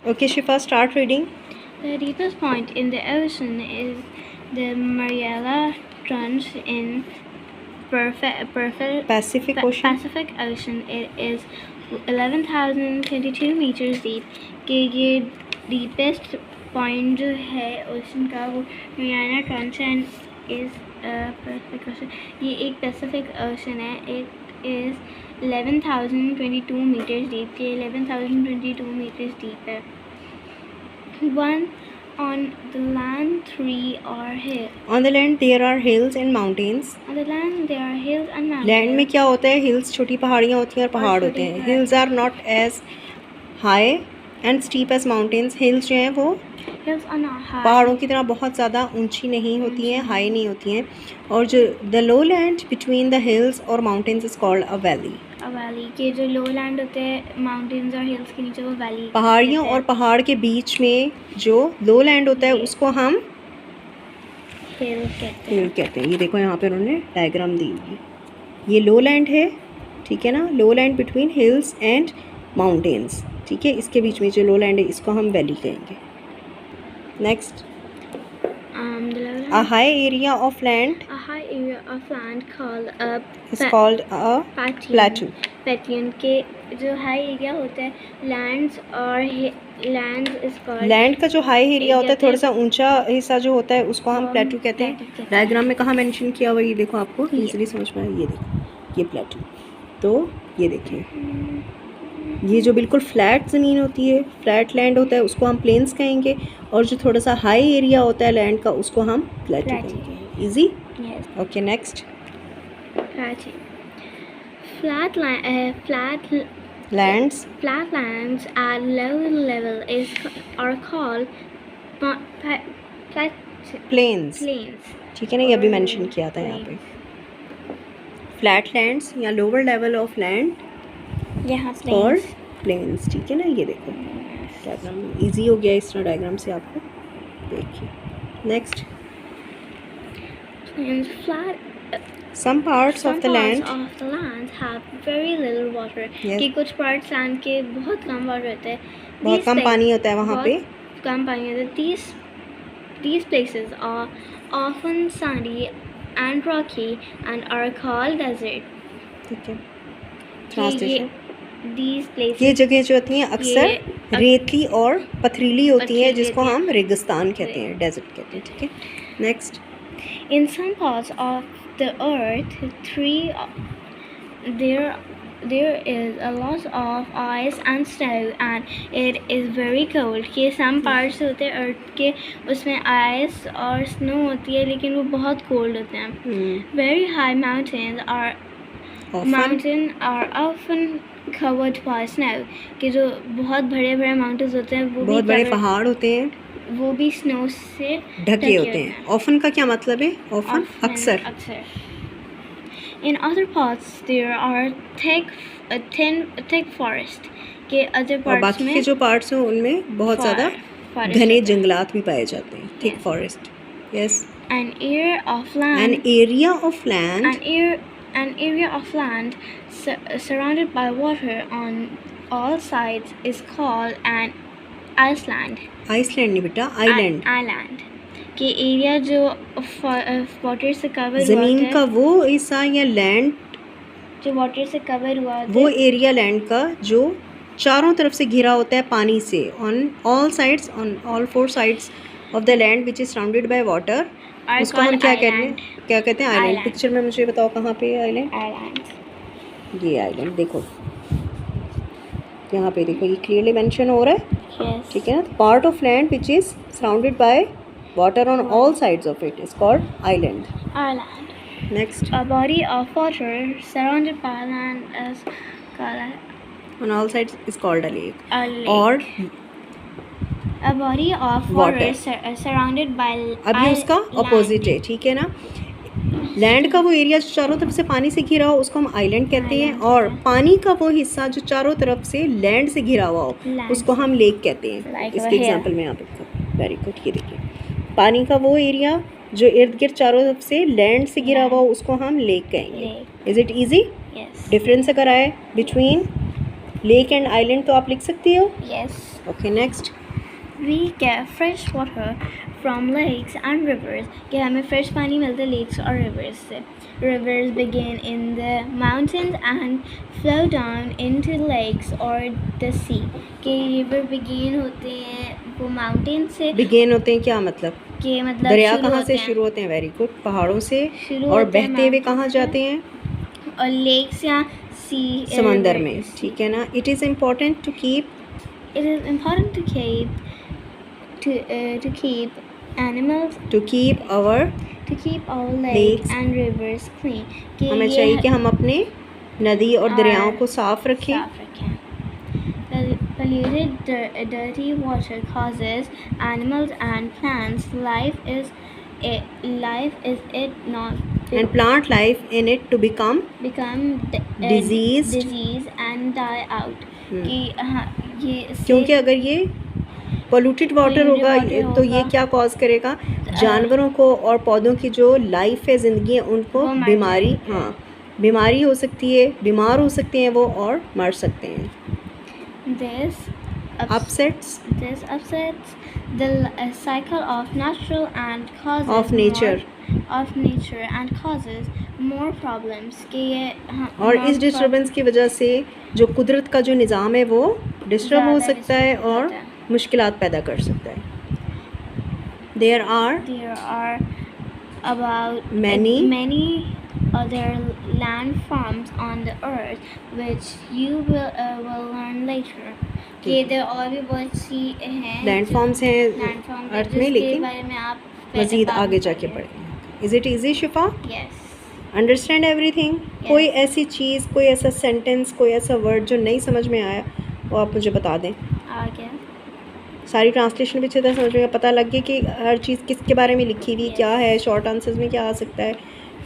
Okay, Shifa, start reading. The deepest point in the ocean is the Mariana Trench in Pacific Ocean. Pacific Ocean. It is 11,022 meters deep. कि ये deepest point जो है ocean का वो Mariana Trench is Pacific Ocean. ये एक Pacific Ocean है. It is 11,022 meters deep. कि 11,022 meters deep है. One on the land, three are hills. On the land there are hills and mountains. On the land there are hills and mountains. Land में क्या होता है? Hills छोटी पहाड़ियाँ होती हैं और पहाड़ होते हैं. Hills are not as high and steep as mountains. हिल्स जो हैं वो Hills are not high. पहाड़ों की तरह बहुत ज़्यादा ऊंची नहीं होती हैं, हाई नहीं होती हैं. और जो the low land between the hills और mountains is called a valley. A valley. के जो लो लैंड होते हैं माउंटेन्स और हिल्स के नीचे वो वैली. पहाड़ियों और पहाड़ के बीच में जो लो लैंड होता है उसको हम हिल कहते हिल कहते हैं. ये देखो यहाँ पे उन्होंने डायग्राम दी हुई है. ये लो लैंड है, ठीक है ना. लो land between hills and mountains, ठीक है. इसके बीच में जो लो लैंड है इसको हम वैली कहेंगे. Next, The lowland. A high area of land A high area of land called a is called a प्लेटू. plateau. के जो हाई एरिया होता है लैंड्स और लैंड्स इज कॉल्ड. लैंड का जो हाई एरिया होता है, थोड़ा सा ऊंचा हिस्सा जो होता है उसको हम प्लेटू कहते हैं. डायग्राम में कहाँ मेंशन किया हुआ, ये देखो आपको इजीली समझ में आए. ये देखो ये प्लेटू. तो ये देखिए, ये जो बिल्कुल फ्लैट ज़मीन होती है, फ्लैट लैंड होता है उसको हम प्लेन्स कहेंगे. और जो थोड़ा सा हाई एरिया होता है लैंड का उसको हम प्लेटू कहेंगे. Easy. Yes. Okay, next. Plateau. Lands Flatlands at low level are called plains, plains. ठीक है ना. ये अभी मेंशन किया था यहाँ पे. फ्लैट लैंड्स या लोअर लेवल ऑफ लैंड यहाँ और plains. प्लेन्स, ठीक है ना. ये देखो डायग्राम इजी हो गया इस तरह डायग्राम से आपको. देखिए next. And some parts some of the parts land. of the land have very little water. Yes. कि कुछ parts land के बहुत कम water होते हैं. बहुत These कम places- पानी होता है वहाँ पे. बहुत कम पानी होता है. These places are often sandy and rocky and are called desert. ठीक है. कि ट्रांसलेशन. These places. ये जगह जो होती हैं अक्सर ये रेतली और पथरीली होती हैं पथरीली जिसको होती हम रेगिस्तान कहते हैं, डेजर्ट कहते हैं, ठीक है. Next. In some parts of the earth, there is a lot of ice and snow and it is very cold. कि some parts होते हैं earth के उसमें ice और snow होती है लेकिन वो बहुत cold होते हैं. Very high mountains are often covered by snow. कि जो बहुत बड़े बड़े mountains होते हैं वो बहुत भी बड़े covered- पहाड़ होते हैं, वो भी स्नो से ढके होते हैं. ऑफन का क्या मतलब है? ऑफन अक्सर. In other parts there are thick forest. के other और parts बाकी में के जो पार्ट्स हैं उनमें बहुत ज़्यादा forest घने होते हैं. जंगलात भी पाए जाते हैं. Thick Yes. Forest. Yes. An area of land. An area of land. An area of land surrounded by water on all sides is called an island. Iceland नहीं बेटा, आइलैंड. Island. के एरिया जो वाटर से cover ज़मीन का वो हिस्सा या लैंड, जो वाटर से कवर हुआ होता वो है, एरिया लैंड का जो चारों तरफ से घिरा होता है पानी से. On all sides, on all 4 sides of the land which is surrounded by water, are उसको हम called क्या कहते हैं? island. क्या कहते हैं? आइलैंड. Island. पिक्चर में मुझे बताओ कहाँ पे है आइलैंड. Island. ये आइलैंड देखो यहाँ पे, देखो ये क्लियरली मेंशन हो रहा है, Yes. ठीक है ना. Part of land which is surrounded by water on all sides of it is called island. Island. Next. A body of water surrounded by land is called on all sides is called a lake. a lake. और A body of Water. water surrounded by अभी उसका land. Opposite है, ठीक है ना. Land का वो area जो चारों तरफ से पानी से घिरा हो उसको हम आइलैंड कहते हैं. Island. और पानी का वो हिस्सा जो चारों तरफ से लैंड से घिरा हुआ हो Land. उसको हम लेक कहते हैं. Like इसके over here. एग्जांपल में यहाँ पे वेरी गुड. ये देखिए, पानी का वो एरिया जो इर्द गिर्द चारों तरफ से लैंड से घिरा हुआ हो उसको हम लेक कहेंगे. Lake. Is it easy? Yes. Difference अगर आए बिटवीन लेक एंड आइलैंड तो आप लिख सकती हो. Yes. Okay next. We get fresh water from lakes and rivers. कि हमें fresh पानी मिलता है lakes और rivers से. Rivers begin in the mountains and flow down into lakes or the sea. कि river begin होते हैं वो mountain से. बिगेन होते हैं क्या मतलब? कि मतलब दरिया शुरू कहाँ होते से हैं. शुरू होते हैं? Very good. पहाड़ों से. शुरू और होते हैं बहते हुए mountains कहाँ से. जाते हैं? और lakes या sea. समंदर में. ठीक है ना. It is important to keep. It is important to keep animals. To keep our. To keep our lakes Lakes. and rivers clean. कि हमें ये चाहिए कि हम अपने नदी और दरियाओं को साफ रखें. साफ रखें. Polluted, dirty water causes animals and plants life is it not and plant life in it to become become Diseased. disease and die out. कि हाँ ये इससे- क्योंकि अगर ये पोल्यूटेड वाटर Polluted होगा water तो ये होगा। क्या कॉज करेगा? जानवरों को और पौधों की जो लाइफ है, ज़िंदगी है, उनको वो मर बीमारी. जाएंगे। हाँ, बीमारी हो सकती है, बीमार हो सकते हैं वो और मर सकते हैं. this upsets This upsets the cycle of natural and causes Of nature. of nature and causes more problems. कि ये और इस डिस्टर्बेंस की वजह से जो कुदरत का जो निज़ाम है वो डिस्टर्ब हो ज़्यादा सकता है disturb हो और जाता है. मुश्किलात पैदा कर सकता है. There are about Many other landforms on the earth which you will learn later. कि there और भी बहुत सी हैं लैंडफॉर्म्स हैं landforms अर्थ में, जिसके लेकिन बारे में आप मज़ीद बाद आगे में जाके पढ़ेंगे. पढ़ेंगे. Is it easy Shifa? Yes. Understand everything? कोई ऐसी चीज़, कोई ऐसा सेंटेंस, कोई ऐसा वर्ड जो नहीं समझ में आया वो आप मुझे बता दें. आगे सारी ट्रांसलेशन भी अच्छी तरह समझ में पता लग गया कि हर चीज़ किसके बारे में लिखी हुई, क्या है, शॉर्ट आंसर्स में क्या आ सकता है,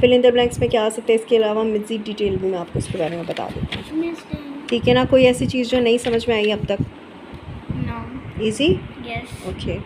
फिल इन द ब्लैंक्स में क्या आ सकता है. इसके अलावा मज़ीद डिटेल भी मैं आपको इसके बारे में बता देती हूँ. ठीक है ना. कोई ऐसी चीज़ जो नहीं समझ में आई अब तक? No. ईजी. Yes. ओके.